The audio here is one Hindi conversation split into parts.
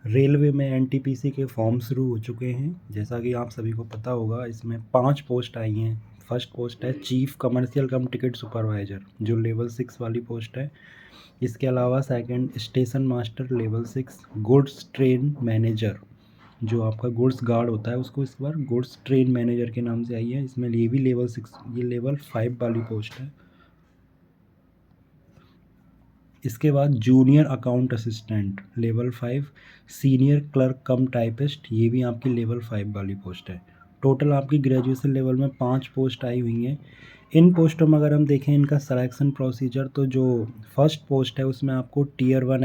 रेलवे में एनटीपीसी के फॉर्म शुरू हो चुके हैं। जैसा कि आप सभी को पता होगा, इसमें 5 पोस्ट आई हैं। फर्स्ट पोस्ट है चीफ कमर्शियल कम टिकट सुपरवाइज़र, जो लेवल 6 वाली पोस्ट है। इसके अलावा second station master level 6, goods train manager, जो आपका गुड्स गार्ड होता है उसको इस बार गुड्स ट्रेन मैनेजर के नाम से आई है। इसमें ये भी लेवल 6, ये लेवल 5 वाली पोस्ट है। इसके बाद junior account assistant level 5, senior clerk कम टाइपिस्ट, ये भी आपकी लेवल 5 वाली पोस्ट है। टोटल आपकी ग्रेजुएशन लेवल में 5 पोस्ट आई हुई हैं। इन पोस्टों में अगर हम देखें इनका सिलेक्शन प्रोसीजर, तो जो फर्स्ट पोस्ट है उसमें आपको टीयर वन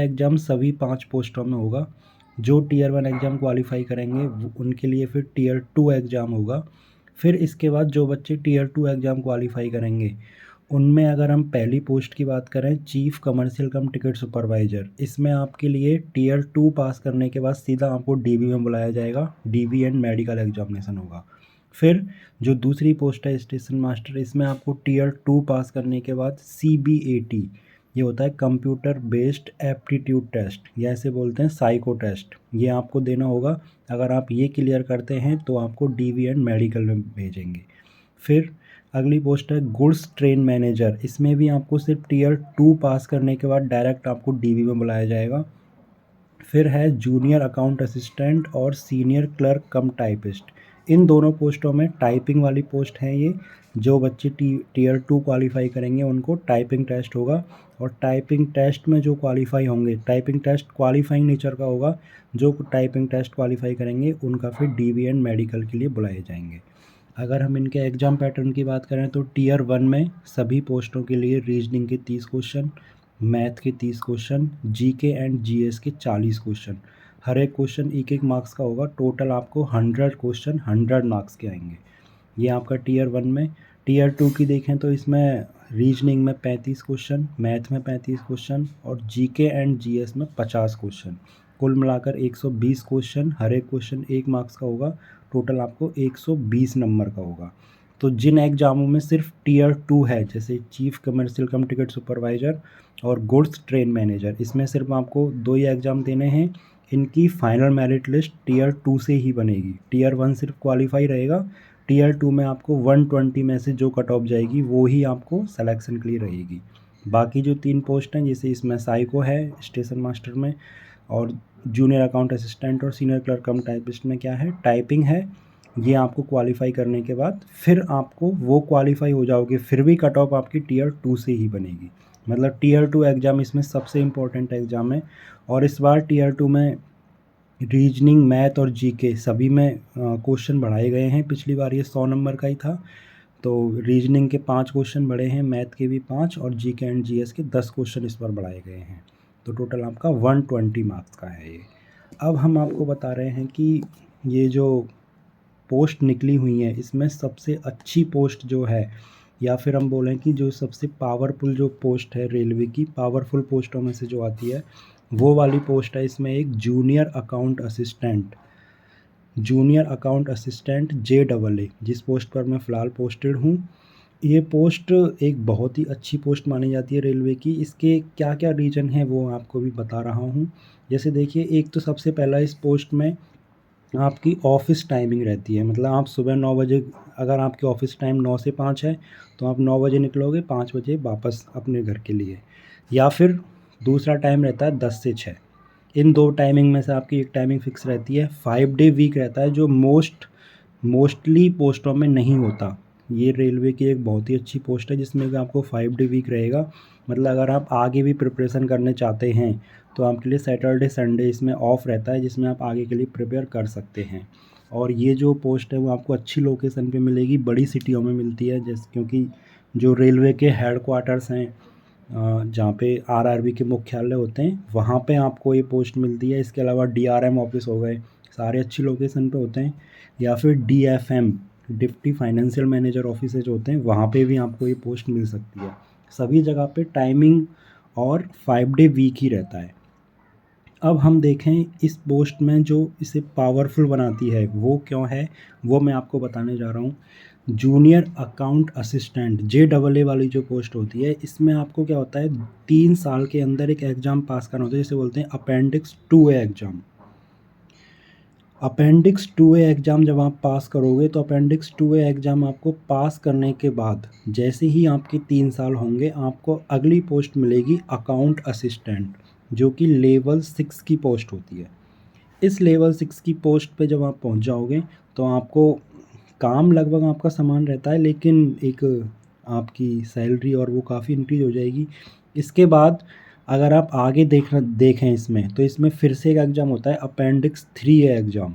एग्ज़ाम सभी 5 पोस्टों में होगा। जो टीयर 1 एग्ज़ाम क्वालिफाई करेंगे उनके लिए फिर टीयर 2 एग्ज़ाम होगा। फिर इसके बाद जो बच्चे टीयर 2 एग्ज़ाम क्वालिफाई करेंगे उनमें अगर हम पहली पोस्ट की बात करें, चीफ कमर्शियल कम टिकट सुपरवाइज़र, इसमें आपके लिए टीयर 2 पास करने के बाद सीधा आपको डीबी में बुलाया जाएगा। डीबी एंड मेडिकल एग्जामिनेशन होगा। फिर जो दूसरी पोस्ट है स्टेशन मास्टर, इसमें आपको टीयर 2 पास करने के बाद CBAT, ये होता है कंप्यूटर बेस्ड एप्टीट्यूड टेस्ट, या ऐसे बोलते हैं साइको टेस्ट, ये आपको देना होगा। अगर आप ये क्लियर करते हैं तो आपको डीबी एंड मेडिकल में भेजेंगे। फिर अगली पोस्ट है गुड्स ट्रेन मैनेजर, इसमें भी आपको सिर्फ टीयर 2 पास करने के बाद डायरेक्ट आपको डीबी में बुलाया जाएगा। फिर है जूनियर अकाउंट असिस्टेंट और सीनियर क्लर्क कम टाइपिस्ट, इन दोनों पोस्टों में टाइपिंग वाली पोस्ट है ये। जो बच्चे टीयर 2 क्वालिफाई करेंगे उनको टाइपिंग टेस्ट होगा, और टाइपिंग टेस्ट में जो क्वालिफाई होंगे, टाइपिंग टेस्ट क्वालिफाइंग नेचर का होगा, जो टाइपिंग टेस्ट क्वालिफाई करेंगे उनका फिर डीबी एंड मेडिकल के लिए बुलाए जाएंगे। अगर हम इनके एग्ज़ाम पैटर्न की बात करें तो टीयर 1 में सभी पोस्टों के लिए रीजनिंग के 30 क्वेश्चन, मैथ के 30 क्वेश्चन, जीके एंड जीएस के 40 क्वेश्चन, हर एक क्वेश्चन एक एक मार्क्स का होगा। टोटल आपको 100 क्वेश्चन 100 मार्क्स के आएंगे। ये आपका टीयर 1 में। टीयर 2 की देखें तो इसमें रीजनिंग में 35 क्वेश्चन, मैथ में 35 क्वेश्चन और जीके एंड जीएस में 50 क्वेश्चन, कुल मिलाकर 120 क्वेश्चन, हर एक क्वेश्चन 1 मार्क्स का होगा। टोटल आपको 120 नंबर का होगा। तो जिन एग्ज़ामों में सिर्फ टीयर 2 है, जैसे चीफ कमर्शियल कम टिकट सुपरवाइज़र और गुड्स ट्रेन मैनेजर, इसमें सिर्फ आपको 2 ही एग्ज़ाम देने हैं। इनकी फाइनल मेरिट लिस्ट टीयर 2 से ही बनेगी। टीयर 1 सिर्फ क्वालिफाई रहेगा, टीयर 2 में आपको 120 में से जो कट ऑफ जाएगी वो ही आपको सिलेक्शन के लिए रहेगी। बाकी जो 3 पोस्ट हैं, जैसे इसमें साइको है स्टेशन मास्टर में, और जूनियर अकाउंट असिस्टेंट और सीनियर क्लर्क कम टाइपिस्ट में क्या है, टाइपिंग है। ये आपको क्वालिफाई करने के बाद फिर आपको वो क्वालिफाई हो जाओगे, फिर भी कट ऑफ आपकी टीयर 2 से ही बनेगी। मतलब टीयर 2 एग्ज़ाम इसमें सबसे इम्पोर्टेंट एग्ज़ाम है। और इस बार टीयर 2 में रीजनिंग, मैथ और जीके सभी में क्वेश्चन बढ़ाए गए हैं। पिछली बार ये 100 नंबर का ही था, तो रीजनिंग के 5 क्वेश्चन बढ़े हैं, मैथ के भी 5 और जीके एंड जीएस के 10 क्वेश्चन इस बार बढ़ाए गए हैं। तो टोटल आपका 120 मार्क्स का है ये। अब हम आपको बता रहे हैं कि ये जो पोस्ट निकली हुई हैं इसमें सबसे अच्छी पोस्ट जो है, या फिर हम बोलें कि जो सबसे पावरफुल जो पोस्ट है रेलवे की, पावरफुल पोस्टों में से जो आती है वो वाली पोस्ट है। इसमें एक जूनियर अकाउंट असिस्टेंट, JAA, जिस पोस्ट पर मैं फ़िलहाल पोस्टेड हूँ। ये पोस्ट एक बहुत ही अच्छी पोस्ट मानी जाती है रेलवे की। इसके क्या क्या रीज़न हैं वो आपको भी बता रहा हूँ। जैसे देखिए, एक तो सबसे पहला, इस पोस्ट में आपकी ऑफ़िस टाइमिंग रहती है। मतलब आप सुबह 9 बजे, अगर आपकी ऑफ़िस टाइम 9 से 5 है तो आप 9 बजे निकलोगे, 5 बजे वापस अपने घर के लिए। या फिर दूसरा टाइम रहता है 10 से 6। इन 2 टाइमिंग में से आपकी एक टाइमिंग फ़िक्स रहती है। 5 डे वीक रहता है, जो मोस्टली पोस्टों में नहीं होता। ये रेलवे की एक बहुत ही अच्छी पोस्ट है जिसमें कि आपको 5 डे वीक रहेगा। मतलब अगर आप आगे भी प्रिपरेशन करने चाहते हैं तो आपके लिए सैटरडे संडे इसमें ऑफ रहता है, जिसमें आप आगे के लिए प्रिपेयर कर सकते हैं। और ये जो पोस्ट है वो आपको अच्छी लोकेशन पे मिलेगी, बड़ी सिटियों में मिलती है, जैसे क्योंकि जो रेलवे के हेड क्वार्टर्स हैं, जहाँ पे आरआरबी के मुख्यालय होते हैं, वहाँ पे आपको ये पोस्ट मिलती है। इसके अलावा डीआरएम ऑफिस हो गए, सारे अच्छी लोकेशन पे होते हैं। या फिर DFM, deputy financial manager offices होते हैं, वहाँ पे भी आपको ये पोस्ट मिल सकती है। सभी जगह पे टाइमिंग और 5 डे वीक ही रहता है। अब हम देखें इस पोस्ट में जो इसे पावरफुल बनाती है वो क्यों है, वो मैं आपको बताने जा रहा हूँ। जूनियर अकाउंट असिस्टेंट JAA वाली जो पोस्ट होती है, इसमें आपको क्या होता है, 3 साल के अंदर एक एग्ज़ाम पास करना होता है, जिसे बोलते हैं appendix 2A exam. Appendix 2A exam जब आप पास करोगे तो अपेंडिक्स 2A एग्ज़ाम आपको पास करने के बाद जैसे ही आपके 3 साल होंगे, आपको अगली पोस्ट मिलेगी अकाउंट असिस्टेंट, जो कि लेवल 6 की पोस्ट होती है। इस लेवल 6 की पोस्ट पे जब आप पहुंच जाओगे तो आपको काम लगभग आपका समान रहता है, लेकिन एक आपकी सैलरी और वो काफ़ी इंक्रीज़ हो जाएगी। इसके बाद अगर आप आगे देखें इसमें, तो इसमें फिर से एक एग्ज़ाम होता है appendix 3A exam.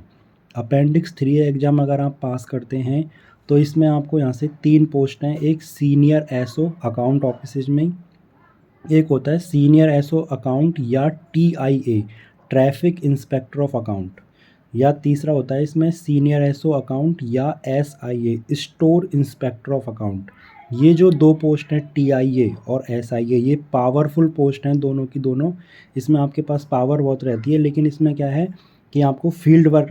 Appendix 3A exam अगर आप पास करते हैं तो इसमें आपको यहाँ से 3 पोस्ट हैं। एक सीनियर एसओ अकाउंट ऑफिसेज में, एक होता है सीनियर एसओ अकाउंट या TIA traffic inspector of account, या तीसरा होता है इसमें सीनियर एसओ अकाउंट या SIA store inspector of account. ये जो 2 पोस्ट हैं TIA और SIA, ये पावरफुल पोस्ट हैं दोनों की दोनों। इसमें आपके पास पावर बहुत रहती है, लेकिन इसमें क्या है कि आपको फील्ड वर्क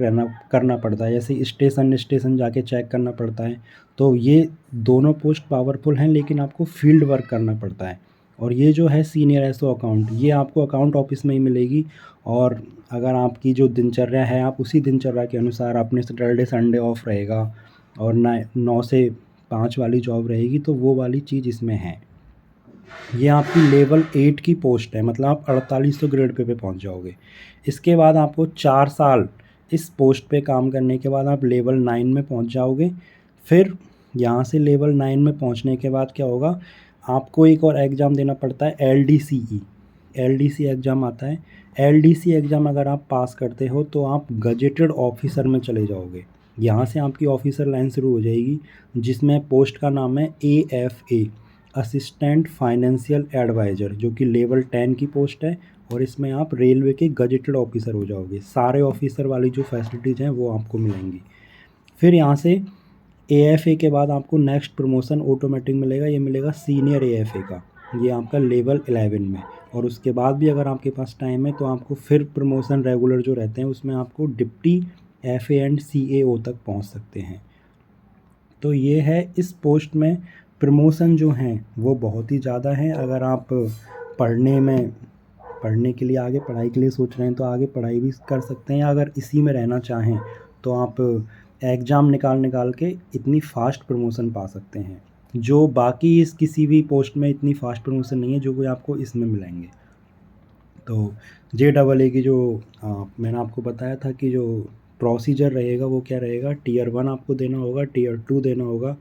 करना पड़ता है, जैसे स्टेशन स्टेशन जाके चेक करना पड़ता है। तो ये दोनों पोस्ट पावरफुल हैं, लेकिन आपको फील्ड वर्क करना पड़ता है। और ये जो है सीनियर एसओ अकाउंट, ये आपको अकाउंट ऑफिस में ही मिलेगी। और अगर आपकी जो दिनचर्या है, आप उसी दिनचर्या के अनुसार, अपने सैटरडे संडे ऑफ रहेगा और 9 से 5 वाली जॉब रहेगी, तो वो वाली चीज़ इसमें है। ये आपकी लेवल 8 की पोस्ट है, मतलब आप 4800 ग्रेड पे पहुंच जाओगे। इसके बाद आपको 4 साल इस पोस्ट पे काम करने के बाद आप लेवल 9 में पहुंच जाओगे। फिर यहाँ से लेवल 9 में पहुंचने के बाद क्या होगा, आपको एक और एग्ज़ाम देना पड़ता है LDCE। LDC एग्ज़ाम आता है। LDC एग्ज़ाम अगर आप पास करते हो तो आप गजेटेड ऑफिसर में चले जाओगे। यहाँ से आपकी ऑफिसर लाइन शुरू हो जाएगी, जिसमें पोस्ट का नाम है AFA असिस्टेंट फाइनेंशियल एडवाइज़र, जो कि लेवल 10 की पोस्ट है। और इसमें आप रेलवे के गजेटेड ऑफिसर हो जाओगे। सारे ऑफिसर वाली जो फैसिलिटीज़ हैं वो आपको मिलेंगी। फिर यहाँ से AFA के बाद आपको नेक्स्ट प्रमोशन ऑटोमेटिक मिलेगा, ये मिलेगा सीनियर AFA का, ये आपका लेवल 11 में। और उसके बाद भी अगर आपके पास टाइम है तो आपको फिर प्रमोशन रेगुलर जो रहते हैं उसमें आपको डिप्टी FA एंड CAO तक पहुंच सकते हैं। तो ये है, इस पोस्ट में प्रमोशन जो हैं वो बहुत ही ज़्यादा हैं। अगर आप पढ़ने के लिए, आगे पढ़ाई के लिए सोच रहे हैं तो आगे पढ़ाई भी कर सकते हैं, या अगर इसी में रहना चाहें तो आप एग्ज़ाम निकाल के इतनी फ़ास्ट प्रमोशन पा सकते हैं, जो बाकी इस किसी भी पोस्ट में इतनी फ़ास्ट प्रमोशन नहीं है जो कोई आपको इसमें मिलेंगे। तो JAA की जो मैंने आपको बताया था कि जो प्रोसीजर रहेगा वो क्या रहेगा, टियर 1 आपको देना होगा, टियर 2 देना होगा।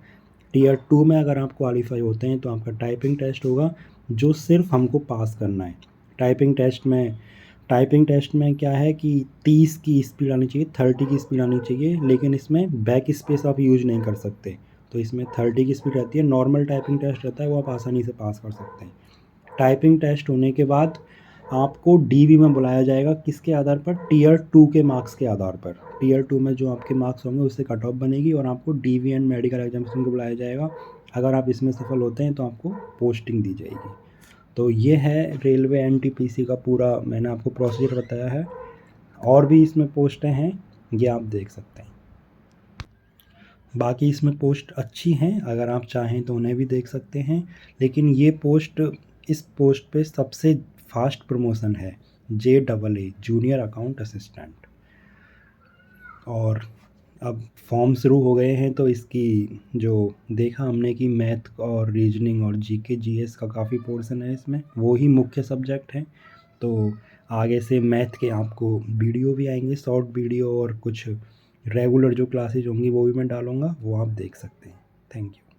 टियर 2 में अगर आप क्वालिफाई होते हैं तो आपका टाइपिंग टेस्ट होगा, जो सिर्फ हमको पास करना है। टाइपिंग टेस्ट में क्या है कि 30 की स्पीड आनी चाहिए, 30 की स्पीड आनी चाहिए, लेकिन इसमें बैक स्पेस आप यूज़ नहीं कर सकते। तो इसमें 30 की स्पीड रहती है। नॉर्मल टाइपिंग टेस्ट रहता है, वो आप आसानी से पास कर सकते हैं। टाइपिंग टेस्ट होने के बाद आपको DV में बुलाया जाएगा, किसके आधार पर, टियर 2 के मार्क्स के आधार पर। टियर 2 में जो आपके मार्क्स होंगे उससे कट ऑफ बनेगी और आपको DV एंड मेडिकल एग्जामिनेशन को बुलाया जाएगा। अगर आप इसमें सफल होते हैं तो आपको पोस्टिंग दी जाएगी। तो ये है रेलवे NTPC का पूरा मैंने आपको प्रोसीजर बताया है। और भी इसमें पोस्टें हैं, ये आप देख सकते हैं। बाकी इसमें पोस्ट अच्छी हैं, अगर आप चाहें तो उन्हें भी देख सकते हैं, लेकिन इस पोस्ट पे सबसे फास्ट प्रमोशन है JAA जूनियर अकाउंट असिस्टेंट। और अब फॉर्म शुरू हो गए हैं, तो इसकी जो देखा हमने कि मैथ और रीजनिंग और GK GS का काफ़ी पोर्शन है इसमें, वो ही मुख्य सब्जेक्ट हैं। तो आगे से मैथ के आपको वीडियो भी आएंगे, शॉर्ट वीडियो, और कुछ रेगुलर जो क्लासेज होंगी वो भी मैं डालूँगा, वो आप देख सकते हैं। Thank you.